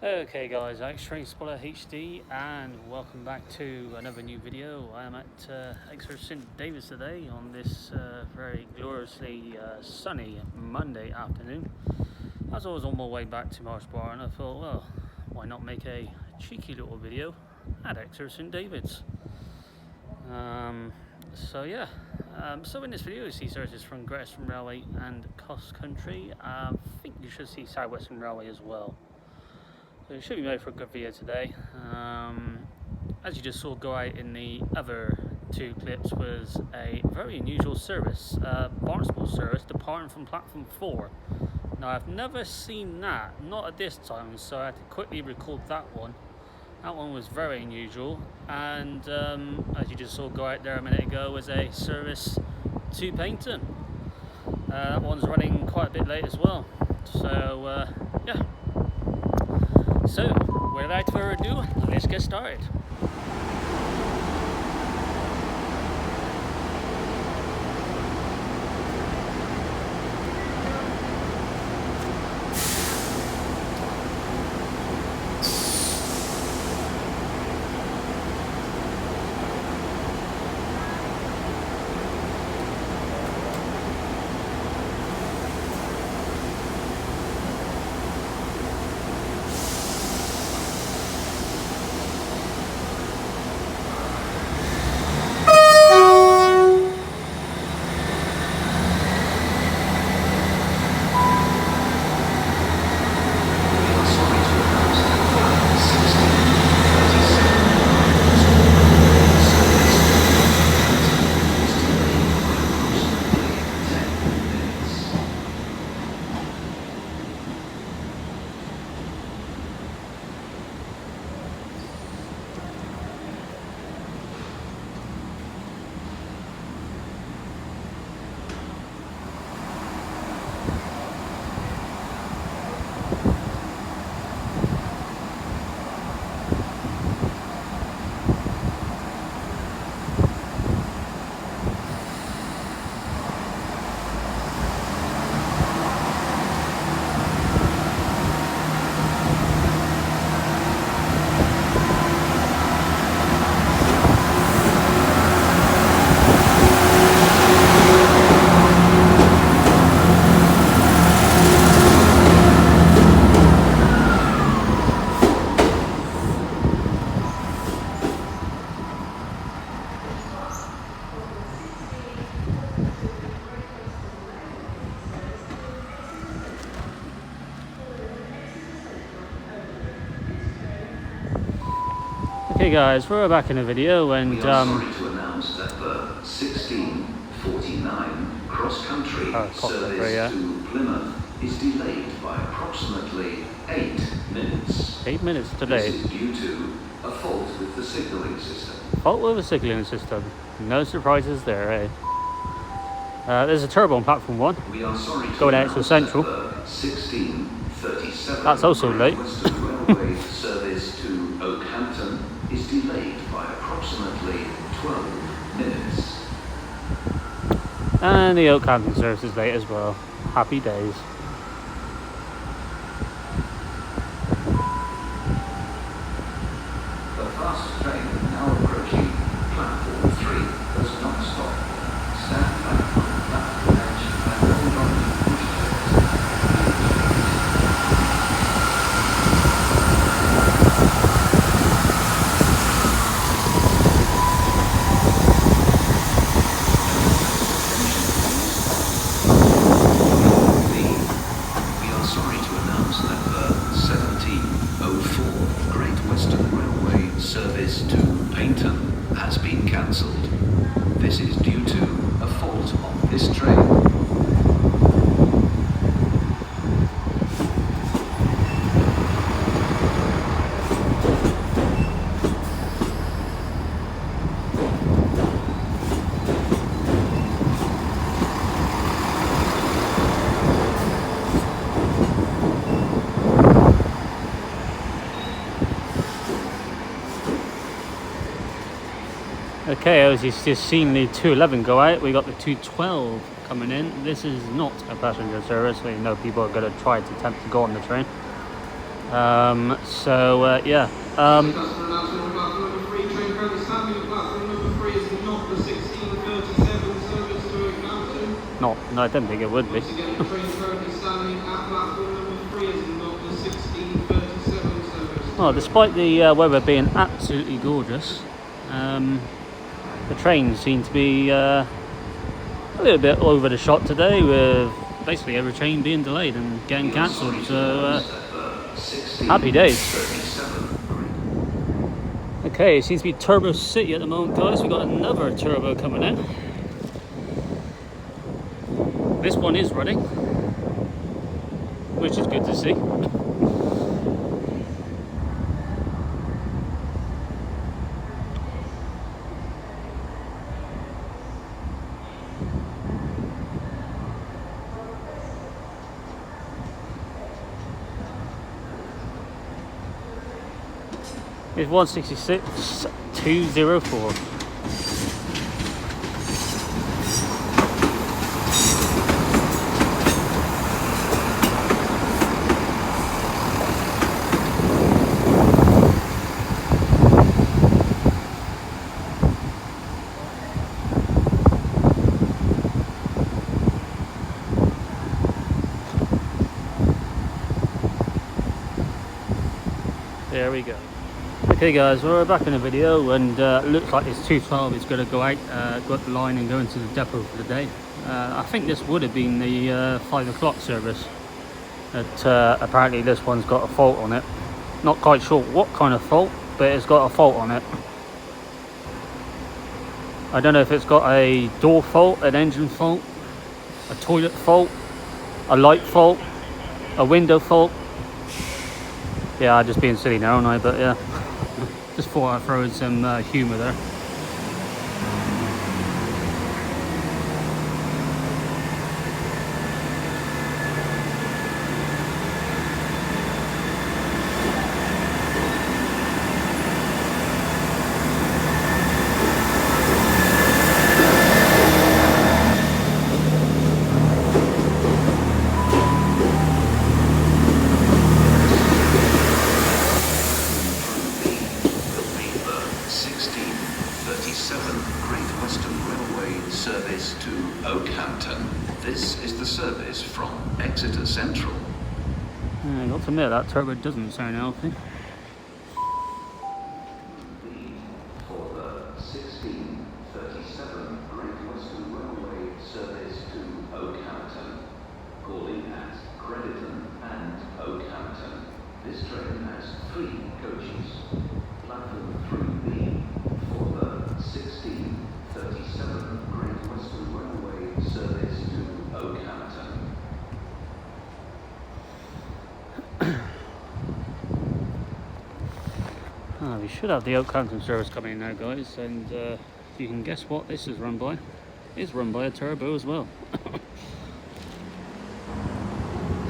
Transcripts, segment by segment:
Okay guys, X-Ray Spotter HD and welcome back to another new video. I am at Exeter St David's today on this very gloriously sunny Monday afternoon. As I was on my way back to Marsh Barton, I thought, well, why not make a cheeky little video at Exeter St David's. So in this video you see services from Great Western Railway and Crosscountry. I think you should see South Western Railway as well. So it should be made for a good video today. As you just saw go out in the other two clips was a very unusual service, Barton service departing from platform 4. Now I've never seen that, not at this time, so I had to quickly record that one. That one was very unusual, and as you just saw go out there a minute ago was a service to Barton. That one's running quite a bit late as well. So yeah. So, without further ado, let's get started. Okay guys, we're back in the video and we are sorry to announce that the 1649 cross-country service to Plymouth is delayed by approximately 8 minutes. 8 minutes today. This is due to a fault with the signalling system. Fault with the signalling system. No surprises there, eh? There's a turbo on platform 1. We are sorry to going out to Central. 1637 That's also late. Western Railway service to Oakhampton is delayed by approximately 12 minutes. And the Oakhampton service is late as well. Happy days. The fast train now approaching platform 3 does not stop. Stand back on the platform edge and hold on to We are sorry to announce that the 1704 Great Western Railway service to Barton has been cancelled. This is due to a fault on this train. Okay, as you've just seen the 211 go out, we got the 212 coming in. This is not a passenger service, so you know people are going to try to attempt to go on the train. Yeah. No, I don't think it would be. Well, despite the weather being absolutely gorgeous, the trains seem to be a little bit over the shot today, with basically every train being delayed and getting cancelled. So happy days. Okay, it seems to be Turbo City at the moment, guys. We've got another turbo coming in. This one is running, which is good to see. It's 166,204. There we go. Okay guys, well, we're back in the video, and looks like this 212 is going to go out, go up the line and go into the depot for the day. I think this would have been the 5 o'clock service, but apparently this one's got a fault on it. Not quite sure what kind of fault, but it's got a fault on it. I don't know if it's got a door fault, an engine fault, a toilet fault, a light fault, a window fault. Yeah, I'm just being silly now, aren't I? But yeah, just thought I'd throw in some humour there. Service to Oakhampton. This is the service from Exeter Central. I got to admit, that turbo doesn't sound healthy. For the 1637 Great Western Railway service to Oakhampton, calling at Crediton and Oakhampton. This train has 3 coaches. Platform 3B for the 1637 Great Western Railway service to Oakhampton. We should have the Oakhampton service coming in now, guys, and you can guess what this is run by. It's run by a turbo as well.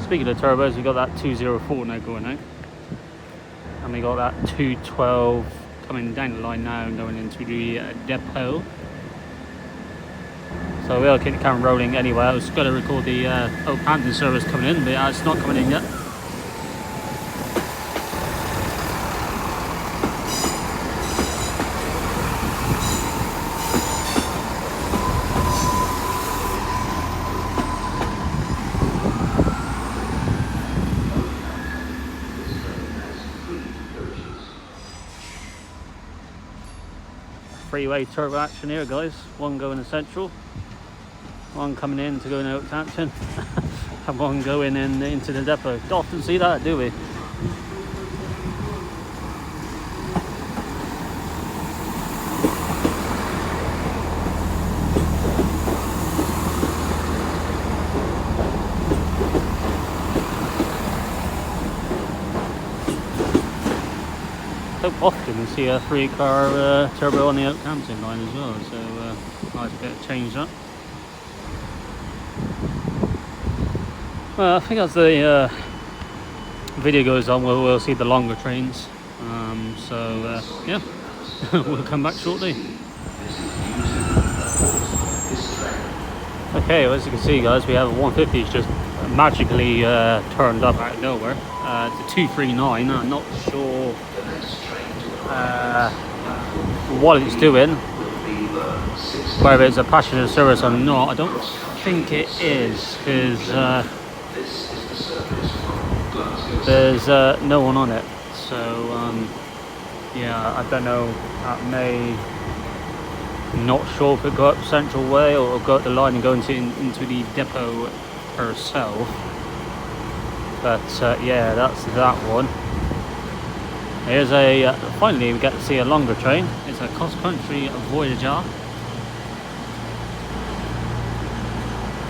Speaking of turbos, we got that 204 now going out, and we got that 212 coming down the line now and going into the depot. So we'll keep the camera rolling anyway. I was going to record the Oakhampton service coming in, but it's not coming in yet. Freeway turbo action here, guys. One going to Central, one coming in to go in Oakhampton, and one going in into the depot. Don't often see that, do we? Don't often see a 3-car turbo on the Oakhampton line as well, so nice bit of change up. Well, I think as the video goes on, we'll see the longer trains. Yeah, we'll come back shortly. Okay, well, as you can see, guys, we have a 150 just magically turned up out of nowhere. It's a 239. I'm not sure what it's doing, whether it's a passenger service or not. I don't think it is, because there's no one on it. So yeah, I don't know. That may, not sure if it go up Central Way or go up the line and go into the depot herself. But yeah, that's that one. Here's a finally we get to see a longer train. It's a cross-country Voyager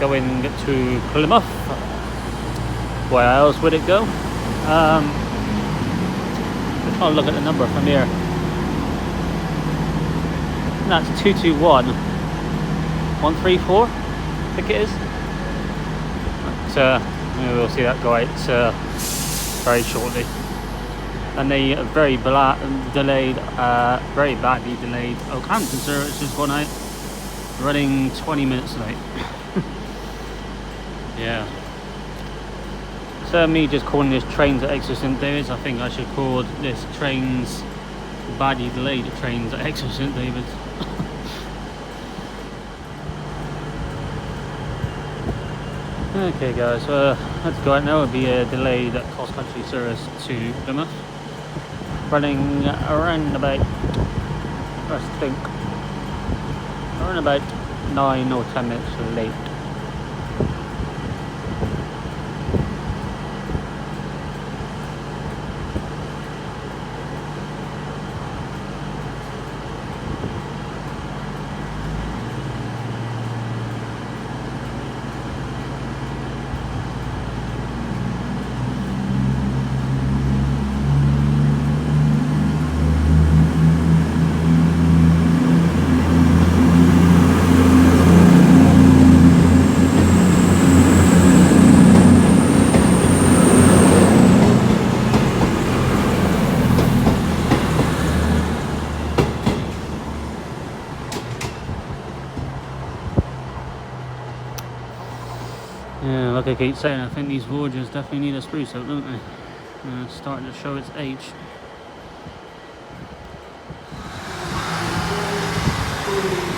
going to Plymouth. Where else would it go? I'm trying to look at the number from here. That's 221134, I think it is. But we'll see that go out very shortly. And the very badly delayed Oakhampton service has gone out, running 20 minutes late. Yeah. So me just calling this trains at Exeter St David's, I think I should call this trains badly delayed trains at Exeter St David's. Okay guys, let's go out now. It'll be a delayed cross-country service to Plymouth, running around about, let's think, around about 9 or 10 minutes late. Yeah, like I keep saying, I think these Voyagers definitely need a spruce up, don't they? It's starting to show its age.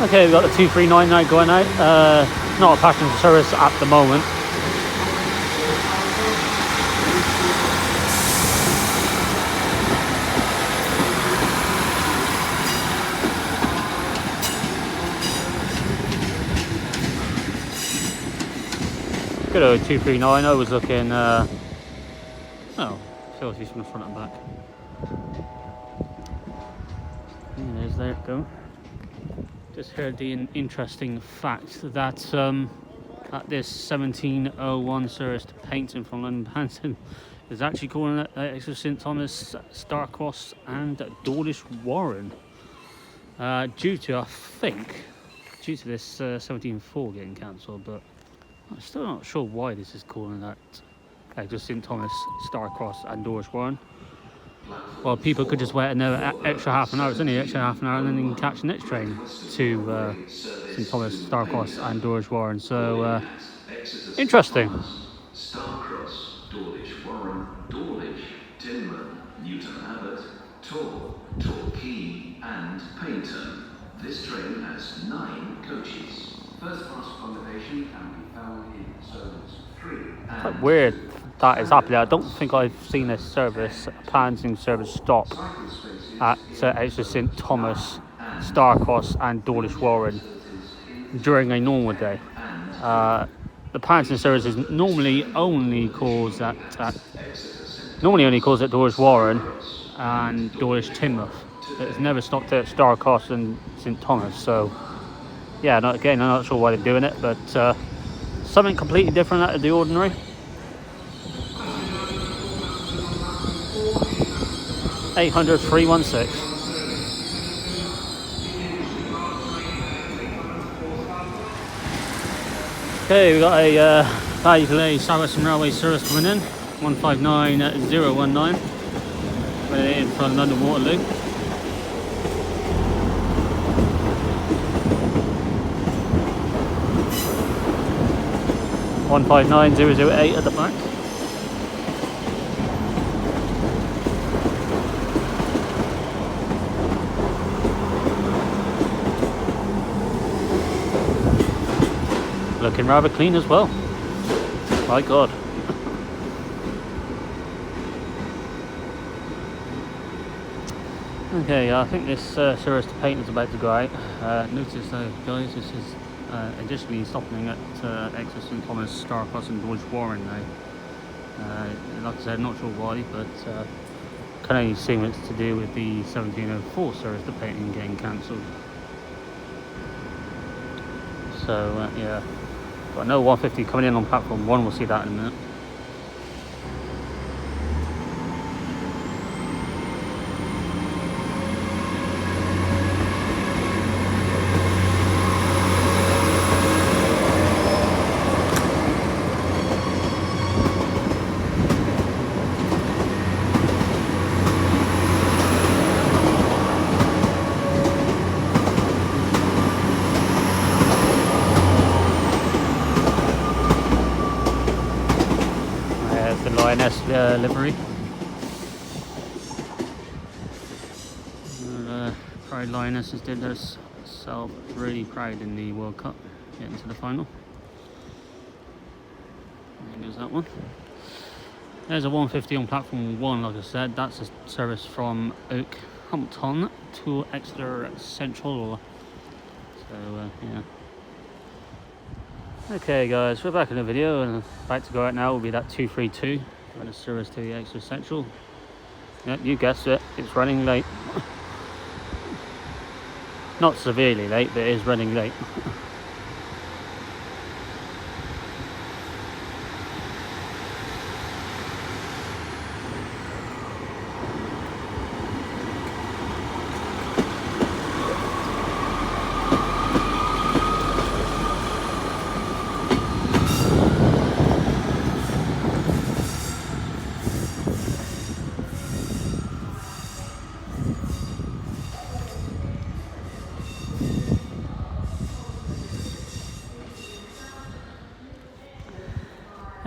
Okay, we've got the 239 now going out. Not a passenger service at the moment. Good old 239. I was looking, oh, filthy from the front and back. And there it go. Just heard the interesting fact that at this 1701 service to Paynton from London Paynton is actually calling it Exeter St Thomas, Starcross and Dawlish Warren. Due to, I think, due to this 1704 getting cancelled, but I'm still not sure why this is calling that Exeter St Thomas, Starcross and Dawlish Warren. Well, people could just wait another extra half an hour, it's only an extra half an hour, and then they can catch the next train to St Thomas, Starcross and Dawlish Warren. So, interesting. Starcross, Dawlish Warren, Dawlish, Tinman, Newton Abbot, Torquay and Paynton. This train has 9 coaches. First class accommodation can be found in zones 3 and Quite weird that is happening. I don't think I've seen a service, a passing service stop at Exeter St Thomas, Starcross and Dawlish Warren during a normal day. The passing services normally only calls at Dawlish Warren and Dawlish Tinmouth. It's never stopped at Starcross and St Thomas. So yeah, I'm not sure why they're doing it, but something completely different out of the ordinary. $800 316. Okay, we've got a value delay South Western Railway service coming in, 159019, in front of London Waterloo. 159008 at the back. Looking rather clean as well. My God. Okay, I think this service to paint is about to go out. Notice though, guys, this is additionally stopping at Exeter St Thomas, Starcross and George Warren now. Like I said, not sure why, but can only assume it's to do with the 1704 service to painting getting cancelled. So yeah, but I know 150 coming in on platform 1, we'll see that in a minute. Livery. Pride Lionesses did themselves really proud in the World Cup, getting to the final. There goes that one. There's a 150 on platform 1, like I said. That's a service from Oakhampton to Exeter Central. So yeah. Okay guys, we're back in the video and about to go out now will be that 232. And a service to the Exeter Central. Yep, you guessed it, it's running late. Not severely late, but it is running late.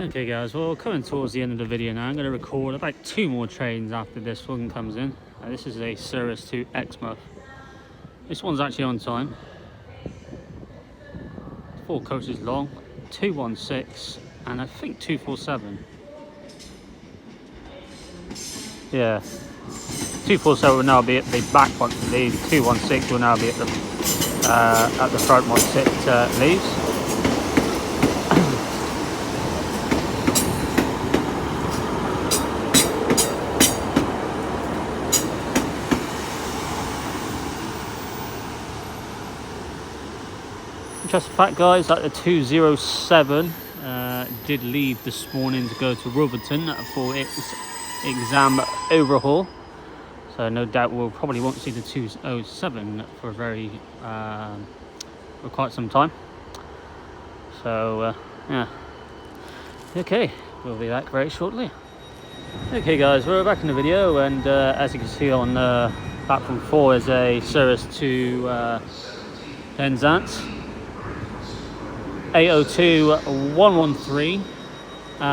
Okay guys, well coming towards the end of the video now, I'm going to record about 2 more trains after this one comes in. This is a service to Exmouth. This one's actually on time. 4 coaches long, 216 and I think 247. Yeah, 247 will now be at the back one, the 216 will now be at the front once it leaves. Just the fact guys that the 207 did leave this morning to go to Rotherton for its exam overhaul, so no doubt we'll probably won't see the 207 for for quite some time. So yeah, okay, we'll be back very shortly. Okay guys, we're back in the video, and as you can see on platform 4 is a service to Penzance. 802-113.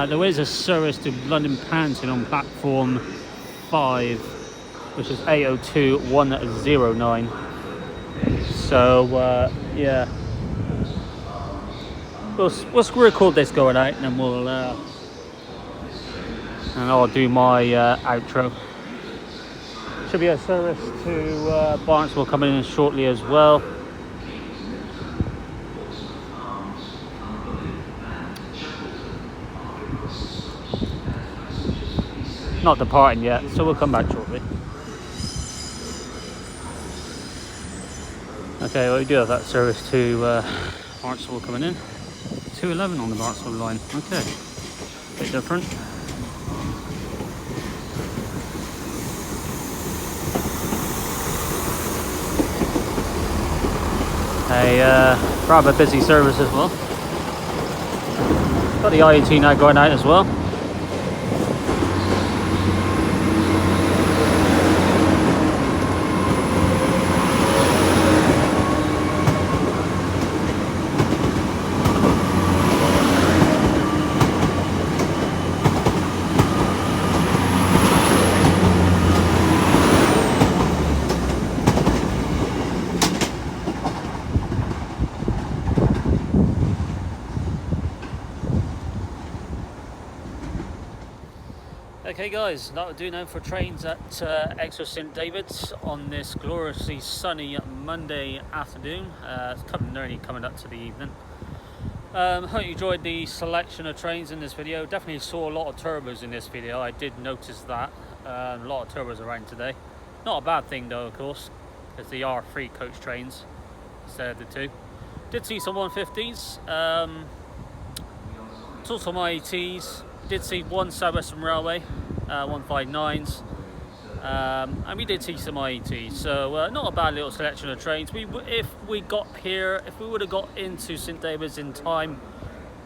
There is a service to London Paddington on platform 5, which is 802-109. So yeah, we'll record this going out, and then we'll and I'll do my outro. Should be a service to Barton coming in shortly as well. Not departing yet, so we'll come back shortly. Okay, well we do have that service to Barnstable coming in. 211 on the Barnstable line. Okay, bit different. A rather busy service as well. Got the IET now going out as well. Okay guys, that will do now for trains at Exeter St David's on this gloriously sunny Monday afternoon. It's nearly coming up to the evening. Hope you enjoyed the selection of trains in this video. Definitely saw a lot of turbos in this video. I did notice that. A lot of turbos around today. Not a bad thing though, of course, because they are 3 coach trains instead of the 2. Did see some 150s. Saw some IETs. Did see 1 South Western Railway 159s, and we did see some IETs, so not a bad little selection of trains. If we would have got into St David's in time,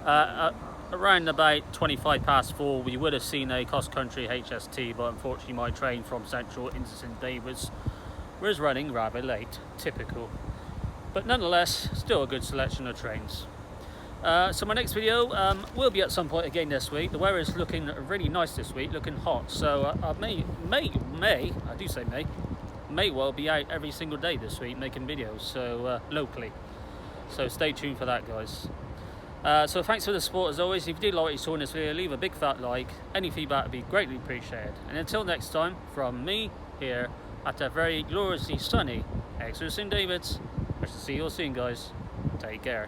around about 4:25, we would have seen a cross-country HST, but unfortunately my train from Central into St David's was running rather late, typical. But nonetheless, still a good selection of trains. So my next video will be at some point again this week. The weather is looking really nice this week, looking hot. So I may well be out every single day this week making videos, so locally. So stay tuned for that, guys. So thanks for the support as always. If you did like what you saw in this video, leave a big fat like. Any feedback would be greatly appreciated. And until next time, from me here at a very gloriously sunny Exeter St David's, I shall see you all soon, guys. Take care.